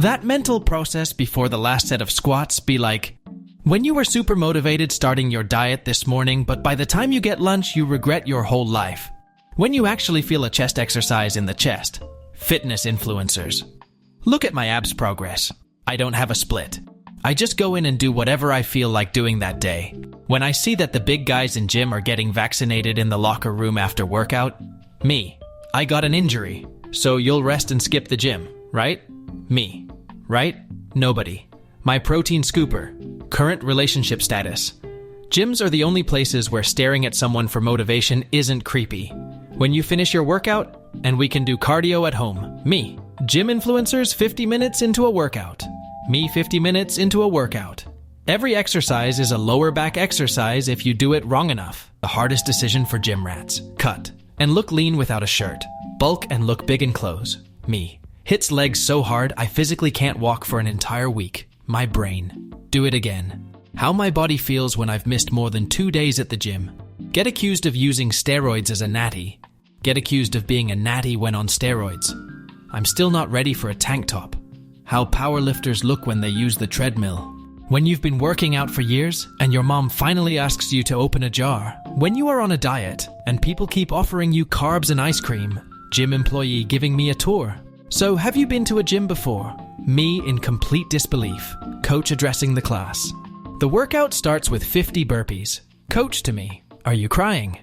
That mental process before the last set of squats be like, when you were super motivated starting your diet this morning, but by the time you get lunch, you regret your whole life. When you actually feel a chest exercise in the chest. Fitness influencers. Look at my abs progress. I don't have a split. I just go in and do whatever I feel like doing that day. When I see that the big guys in gym are getting vaccinated in the locker room after workout, me, I got an injury. So you'll rest and skip the gym, right? Me, right? Nobody. My protein scooper. Current relationship status. Gyms are the only places where staring at someone for motivation isn't creepy. When you finish your workout, and we can do cardio at home. Me. Gym influencers 50 minutes into a workout. Me 50 minutes into a workout. Every exercise is a lower back exercise if you do it wrong enough. The hardest decision for gym rats. Cut. And look lean without a shirt. Bulk and look big in clothes. Me. Hits legs so hard I physically can't walk for an entire week. My brain. Do it again. How my body feels when I've missed more than 2 days at the gym. Get accused of using steroids as a natty. Get accused of being a natty when on steroids. I'm still not ready for a tank top. How powerlifters look when they use the treadmill. When you've been working out for years and your mom finally asks you to open a jar. When you are on a diet and people keep offering you carbs and ice cream. Gym employee giving me a tour. So have you been to a gym before? Me in complete disbelief. Coach addressing the class. The workout starts with 50 burpees. Coach to me, are you crying?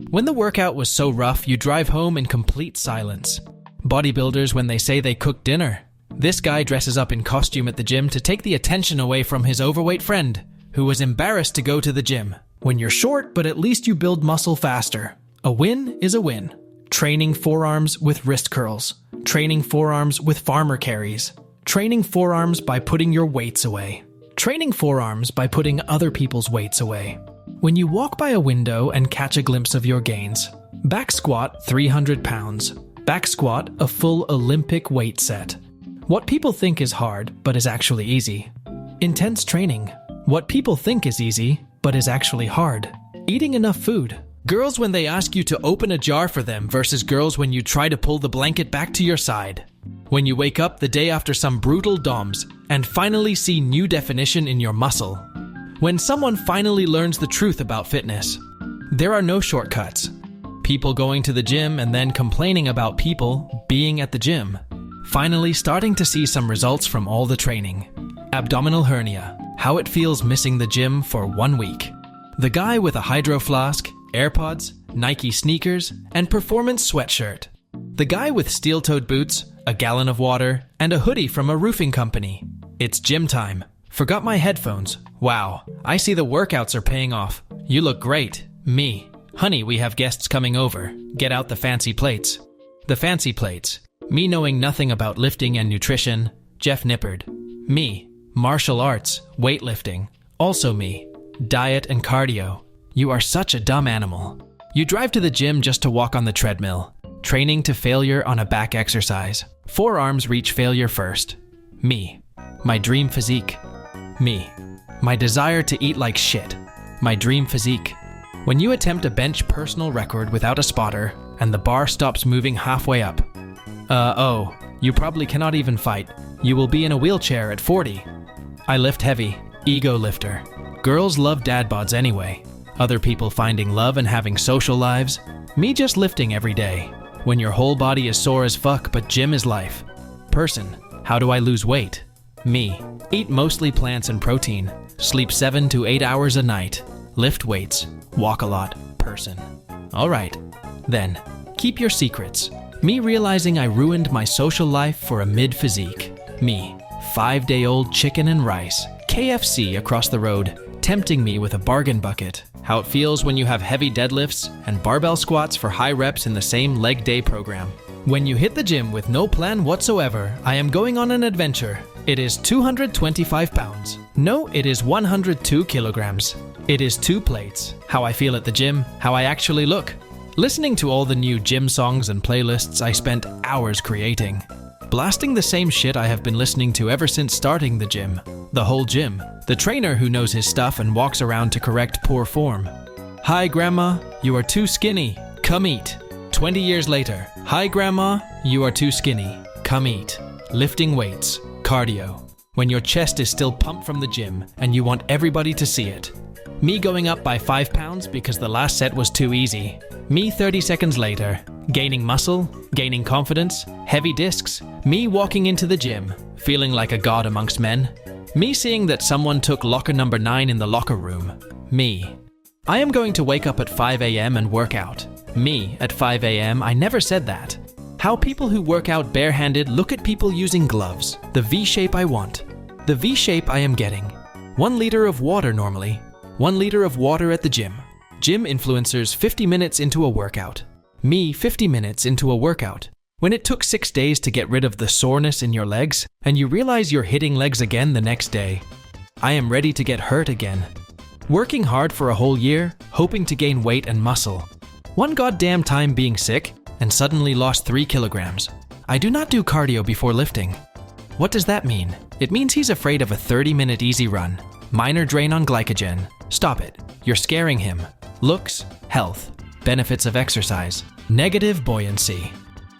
When the workout was so rough, you drive home in complete silence. Bodybuilders when they say they cook dinner. This guy dresses up in costume at the gym to take the attention away from his overweight friend, who was embarrassed to go to the gym. When you're short, but at least you build muscle faster. A win is a win. Training forearms with wrist curls. Training forearms with farmer carries. Training forearms by putting your weights away. Training forearms by putting other people's weights away. When you walk by a window and catch a glimpse of your gains. Back squat 300 pounds. Back squat a full Olympic weight set. What people think is hard, but is actually easy. Intense training. What people think is easy, but is actually hard. Eating enough food. Girls when they ask you to open a jar for them versus girls when you try to pull the blanket back to your side. When you wake up the day after some brutal DOMs and finally see new definition in your muscle. When someone finally learns the truth about fitness. There are no shortcuts. People going to the gym and then complaining about people being at the gym. Finally starting to see some results from all the training. Abdominal hernia. How it feels missing the gym for 1 week. The guy with a hydro flask, AirPods, Nike sneakers, and performance sweatshirt. The guy with steel-toed boots, a gallon of water, and a hoodie from a roofing company. It's gym time. Forgot my headphones. Wow, I see the workouts are paying off. You look great. Me. Honey, we have guests coming over. Get out the fancy plates. The fancy plates. Me knowing nothing about lifting and nutrition. Jeff Nippard. Me. Martial arts, weightlifting. Also me. Diet and cardio. You are such a dumb animal. You drive to the gym just to walk on the treadmill. Training to failure on a back exercise. Forearms reach failure first. Me. My dream physique. Me. My desire to eat like shit. My dream physique. When you attempt a bench personal record without a spotter, and the bar stops moving halfway up. You probably cannot even fight. You will be in a wheelchair at 40. I lift heavy. Ego lifter. Girls love dad bods anyway. Other people finding love and having social lives. Me just lifting every day. When your whole body is sore as fuck, but gym is life. Person. How do I lose weight? Me. Eat mostly plants and protein. Sleep 7 to 8 hours a night. Lift weights. Walk a lot. Person. Alright. Then. Keep your secrets. Me realizing I ruined my social life for a mid-physique. Me. 5-day-old chicken and rice. KFC across the road. Tempting me with a bargain bucket. How it feels when you have heavy deadlifts and barbell squats for high reps in the same leg day program. When you hit the gym with no plan whatsoever, I am going on an adventure. It is 225 pounds. No, it is 102 kilograms. It is 2 plates. How I feel at the gym, how I actually look. Listening to all the new gym songs and playlists I spent hours creating. Blasting the same shit I have been listening to ever since starting the gym. The whole gym. The trainer who knows his stuff and walks around to correct poor form. Hi grandma, you are too skinny. Come eat. 20 years later. Hi grandma, you are too skinny. Come eat. Lifting weights. cardio. When your chest is still pumped from the gym and you want everybody to see it. Me going up by 5 pounds because the last set was too easy. Me 30 seconds later, gaining muscle, gaining confidence, heavy discs. Me walking into the gym, feeling like a god amongst men. Me seeing that someone took locker number 9 in the locker room. Me. I am going to wake up at 5 a.m. and work out. Me at 5 a.m. I never said that. How people who work out barehanded look at people using gloves. The V shape I want. The V shape I am getting. 1 liter of water normally. 1 liter of water at the gym. Gym influencers 50 minutes into a workout. Me 50 minutes into a workout. When it took 6 days to get rid of the soreness in your legs, and you realize you're hitting legs again the next day. I am ready to get hurt again. Working hard for a whole year, hoping to gain weight and muscle. One goddamn time being sick, and suddenly lost 3 kilograms. I do not do cardio before lifting. What does that mean? It means he's afraid of a 30-minute easy run. Minor drain on glycogen. Stop it. You're scaring him. Looks, health, benefits of exercise, negative buoyancy.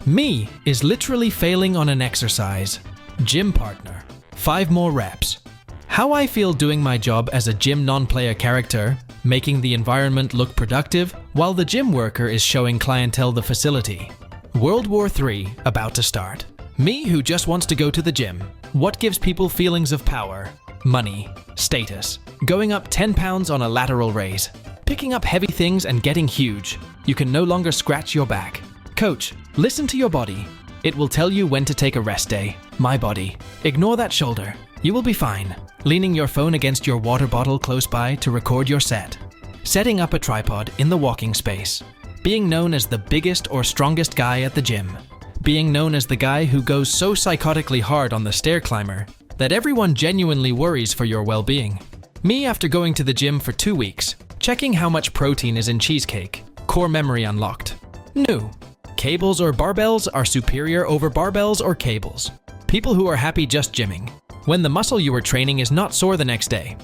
Me is literally failing on an exercise. Gym partner. 5 more reps. How I feel doing my job as a gym non-player character, making the environment look productive, while the gym worker is showing clientele the facility. World War III about to start. Me who just wants to go to the gym. What gives people feelings of power? Money, status, going up 10 pounds on a lateral raise, picking up heavy things and getting huge. You can no longer scratch your back. Coach, listen to your body. It will tell you when to take a rest day. My body. Ignore that shoulder. You will be fine. Leaning your phone against your water bottle close by to record your set. Setting up a tripod in the walking space. Being known as the biggest or strongest guy at the gym. Being known as the guy who goes so psychotically hard on the stair climber that everyone genuinely worries for your well-being. Me after going to the gym for 2 weeks, checking how much protein is in cheesecake, core memory unlocked. New. Cables or barbells are superior over barbells or cables. People who are happy just gymming. When the muscle you are training is not sore the next day.